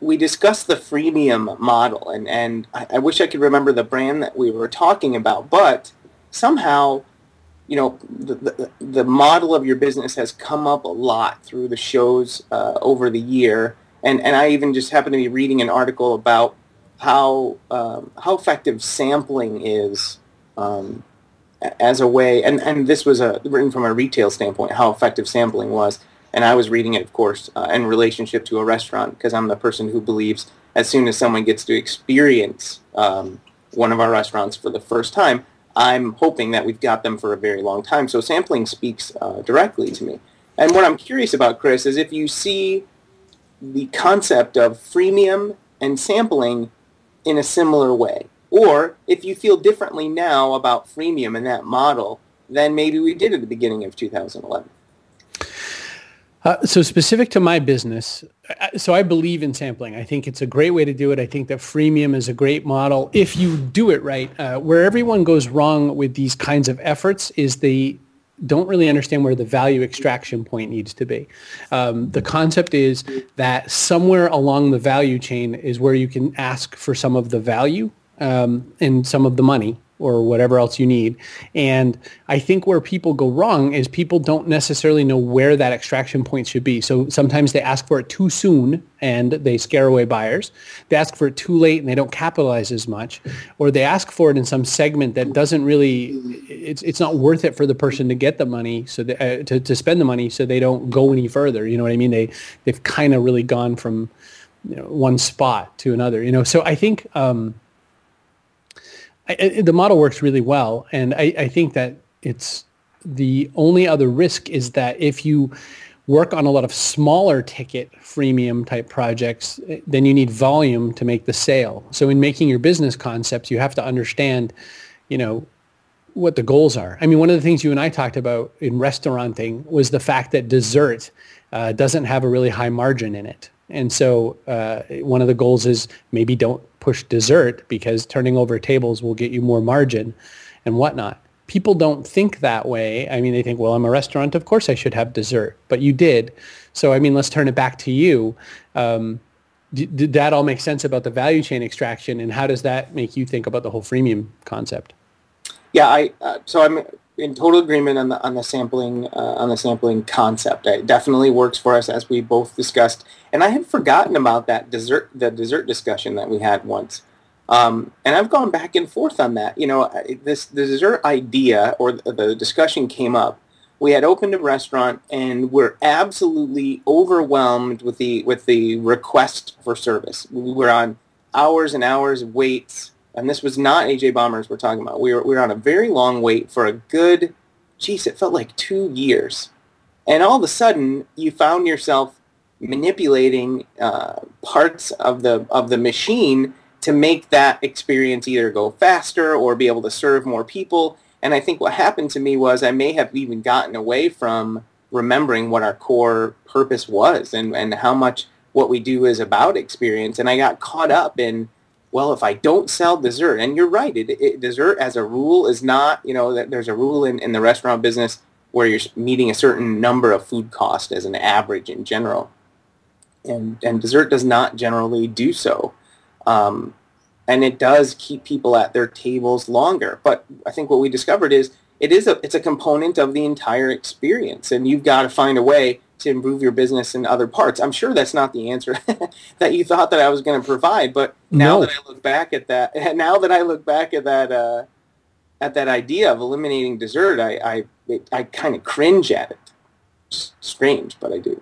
we discussed the freemium model, and I wish I could remember the brand that we were talking about, but somehow, the model of your business has come up a lot through the shows over the year, and I even just happened to be reading an article about how effective sampling is as a way, and this was written from a retail standpoint, how effective sampling was. And I was reading it, of course, in relationship to a restaurant, because I'm the person who believes as soon as someone gets to experience one of our restaurants for the first time, I'm hoping that we've got them for a very long time. So sampling speaks directly to me. And what I'm curious about, Chris, is if you see the concept of freemium and sampling in a similar way, or if you feel differently now about freemium and that model than maybe we did at the beginning of 2011. So specific to my business, so I believe in sampling. I think it's a great way to do it. I think that freemium is a great model if you do it right. Where everyone goes wrong with these kinds of efforts is they don't really understand where the value extraction point needs to be. The concept is that somewhere along the value chain is where you can ask for some of the value and some of the money or whatever else you need. And I think where people go wrong is people don't necessarily know where that extraction point should be. So sometimes they ask for it too soon and they scare away buyers. They ask for it too late and they don't capitalize as much. Or they ask for it in some segment that doesn't really, it's not worth it for the person to get the money, so to spend the money, so they don't go any further. You know what I mean? They've kind of really gone from one spot to another. So I think the model works really well, and I think that it's the only other risk is that if you work on a lot of smaller ticket freemium type projects, then you need volume to make the sale. So in making your business concepts, you have to understand, what the goals are. I mean, one of the things you and I talked about in restauranting was the fact that dessert doesn't have a really high margin in it. And so one of the goals is maybe don't push dessert because turning over tables will get you more margin and whatnot. People don't think that way. I mean, they think, well, I'm a restaurant. Of course I should have dessert. But you did. So, I mean, let's turn it back to you. Did that all make sense about the value chain extraction? And how does that make you think about the whole freemium concept? Yeah, so I'm in total agreement on the sampling concept. It definitely works for us, as we both discussed. And I had forgotten about the dessert discussion that we had once. And I've gone back and forth on that. The dessert idea or the discussion came up. We had opened a restaurant and we're absolutely overwhelmed with the request for service. We were on hours and hours of waits. And this was not AJ Bombers we're talking about. We were on a very long wait for a good, it felt like 2 years. And all of a sudden, you found yourself manipulating parts of the machine to make that experience either go faster or be able to serve more people. And I think what happened to me was I may have even gotten away from remembering what our core purpose was and how much what we do is about experience. And I got caught up in, well, if I don't sell dessert, and you're right, dessert as a rule is not, there's a rule in the restaurant business where you're meeting a certain number of food cost as an average in general. And dessert does not generally do so. And it does keep people at their tables longer. But I think what we discovered is it's a component of the entire experience, and you've got to find a way to improve your business in other parts. I'm sure that's not the answer that you thought that I was going to provide, but now that I look back at that, at that idea of eliminating dessert, I kind of cringe at it. It's strange, but I do.